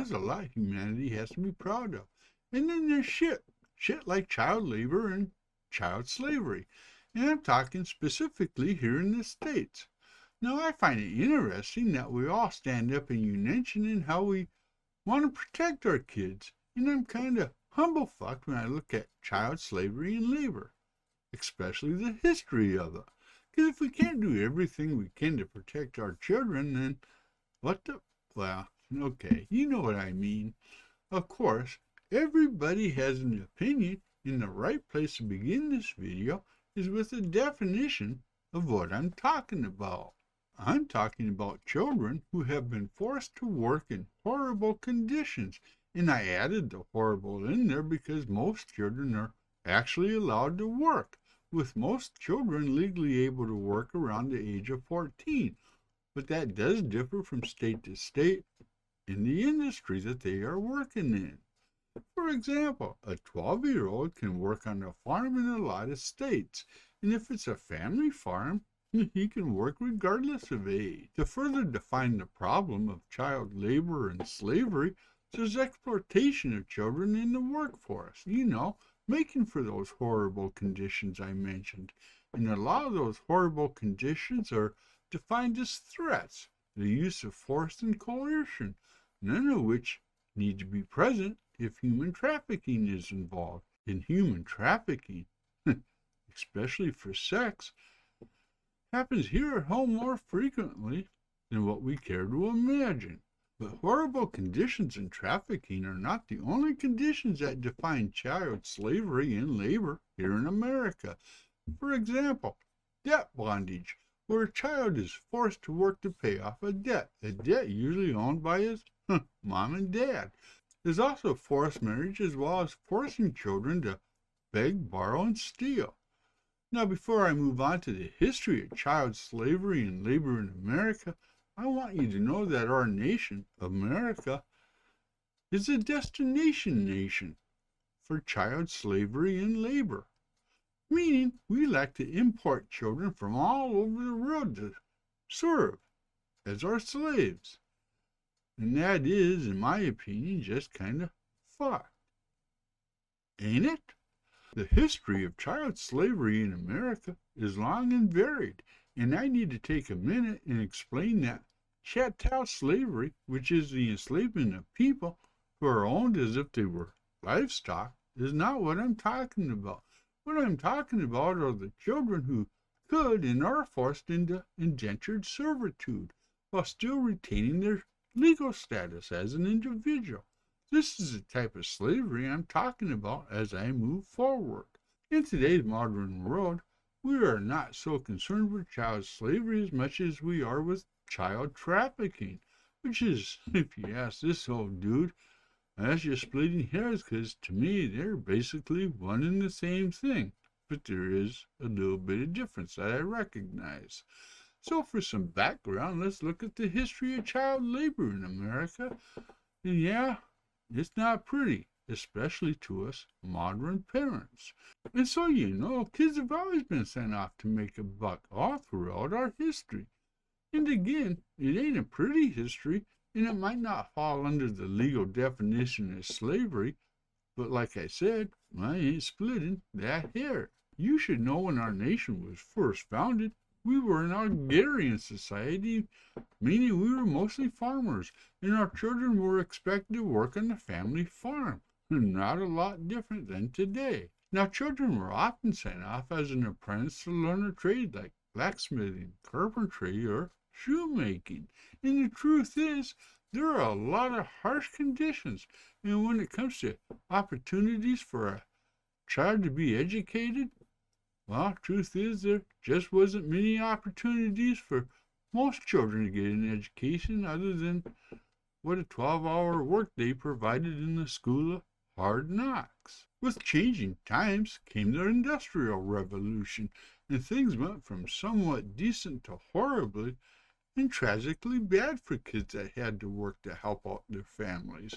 there's a lot humanity has to be proud of. And then there's shit like child labor and child slavery. And I'm talking specifically here in the States. Now, I find it interesting that we all stand up in unison in how we want to protect our kids. And I'm kind of humblefucked when I look at child slavery and labor, especially the history of it. Because if we can't do everything we can to protect our children, then well, okay, you know what I mean. Of course, everybody has an opinion, and the right place to begin this video is with a definition of what I'm talking about. I'm talking about children who have been forced to work in horrible conditions, and I added the horrible in there because most children are actually allowed to work, with most children legally able to work around the age of 14. But that does differ from state to state in the industry that they are working in. For example, a 12-year-old can work on a farm in a lot of states, and if it's a family farm, he can work regardless of age. To further define the problem of child labor and slavery, there's exploitation of children in the workforce, making for those horrible conditions I mentioned. And a lot of those horrible conditions are defined as threats, the use of force and coercion, none of which need to be present if human trafficking is involved. In human trafficking, especially for sex, happens here at home more frequently than what we care to imagine. But horrible conditions and trafficking are not the only conditions that define child slavery and labor here in America. For example, debt bondage, where a child is forced to work to pay off a debt usually owned by his mom and dad. There's also forced marriage as well as forcing children to beg, borrow, and steal. Now, before I move on to the history of child slavery and labor in America, I want you to know that our nation, America, is a destination nation for child slavery and labor, meaning we like to import children from all over the world to serve as our slaves. And that is, in my opinion, just kind of fucked. Ain't it? The history of child slavery in America is long and varied, and I need to take a minute and explain that chattel slavery, which is the enslavement of people who are owned as if they were livestock, is not what I'm talking about. What I'm talking about are the children who could and are forced into indentured servitude while still retaining their legal status as an individual. This is the type of slavery I'm talking about as I move forward. In today's modern world, we are not so concerned with child slavery as much as we are with child trafficking, which is, if you ask this old dude, that's just splitting hairs, because to me they're basically one and the same thing. But there is a little bit of difference that I recognize. So for some background, let's look at the history of child labor in America. And yeah, it's not pretty, especially to us modern parents. And so kids have always been sent off to make a buck all throughout our history. And again, it ain't a pretty history, and it might not fall under the legal definition of slavery, but like I said, I ain't splitting that hair. You should know when our nation was first founded, we were an agrarian society, meaning we were mostly farmers, and our children were expected to work on the family farm, not a lot different than today. Now, children were often sent off as an apprentice to learn a trade like blacksmithing, carpentry, or shoemaking. And the truth is, there are a lot of harsh conditions, and when it comes to opportunities for a child to be educated, well, truth is, there just wasn't many opportunities for most children to get an education other than what a 12-hour workday provided in the school of hard knocks. With changing times came the Industrial Revolution, and things went from somewhat decent to horribly and tragically bad for kids that had to work to help out their families.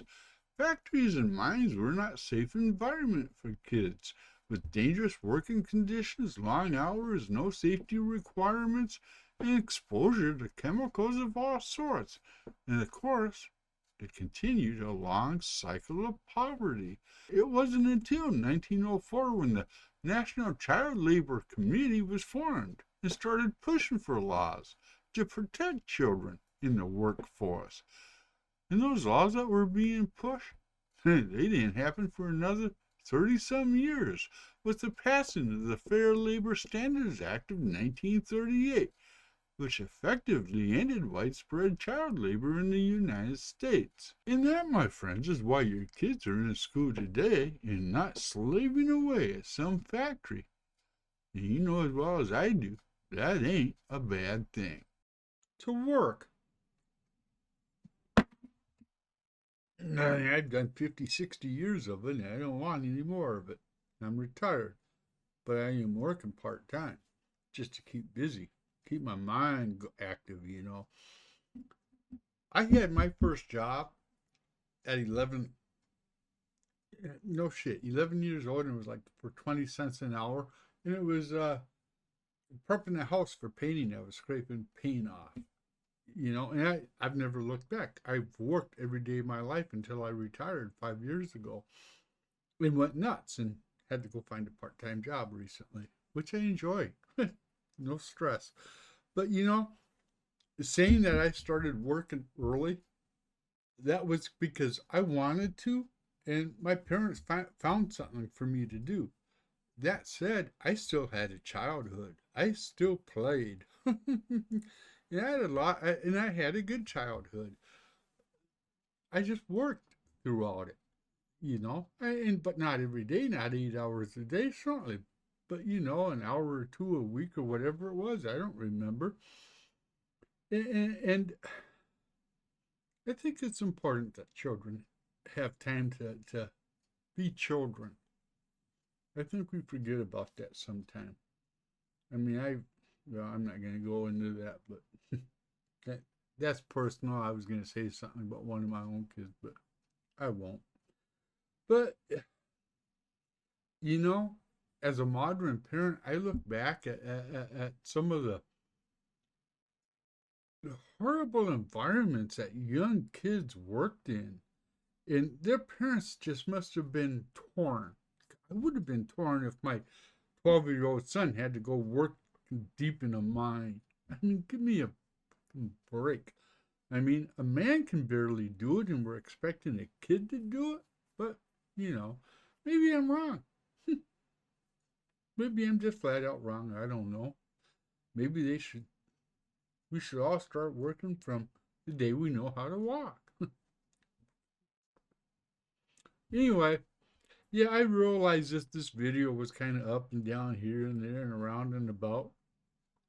Factories and mines were not safe environment for kids, with dangerous working conditions, long hours, no safety requirements, and exposure to chemicals of all sorts. And of course, that continued a long cycle of poverty. It wasn't until 1904 when the National Child Labor Committee was formed and started pushing for laws to protect children in the workforce. And those laws that were being pushed, they didn't happen for another 30-some years with the passing of the Fair Labor Standards Act of 1938, which effectively ended widespread child labor in the United States. And that, my friends, is why your kids are in school today and not slaving away at some factory. And you know as well as I do, that ain't a bad thing. To work. I've done 50, 60 years of it, and I don't want any more of it. I'm retired, but I am working part-time just to keep busy, keep my mind active, you know. I had my first job at 11 years old, and it was like for 20 cents an hour, and it was prepping the house for painting. I was scraping paint off. You know, and I've never looked back. I've worked every day of my life until I retired 5 years ago and went nuts and had to go find a part-time job recently, which I enjoy. No stress. But, you know, saying that I started working early, that was because I wanted to, and my parents found something for me to do. That said, I still had a childhood. I still played. And I had and I had a good childhood. I just worked throughout it, you know, but not every day, not 8 hours a day, certainly, but you know, an hour or two a week or whatever it was. I don't remember. And I think it's important that children have time to be children. I think we forget about that sometimes. I mean, I'm not going to go into that, but that's personal. I was going to say something about one of my own kids, but I won't. But, you know, as a modern parent, I look back at some of the horrible environments that young kids worked in. And their parents just must have been torn. I would have been torn if my 12-year-old son had to go work deep in a mine. I mean, give me a break. I mean, a man can barely do it, and we're expecting a kid to do it? But, you know, maybe I'm wrong. Maybe I'm just flat out wrong. I don't know. Maybe we should all start working from the day we know how to walk. Anyway, yeah, I realized this video was kind of up and down here and there and around and about.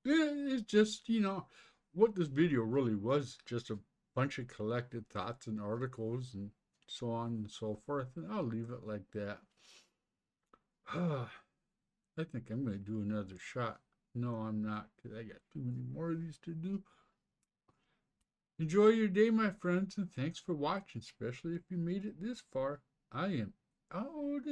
It's just, you know, what this video really was, just a bunch of collected thoughts and articles and so on and so forth, and I'll leave it like that. I think I'm going to do another shot. No, I'm not, because I got too many more of these to do. Enjoy your day, my friends, and thanks for watching, especially if you made it this far. I am out.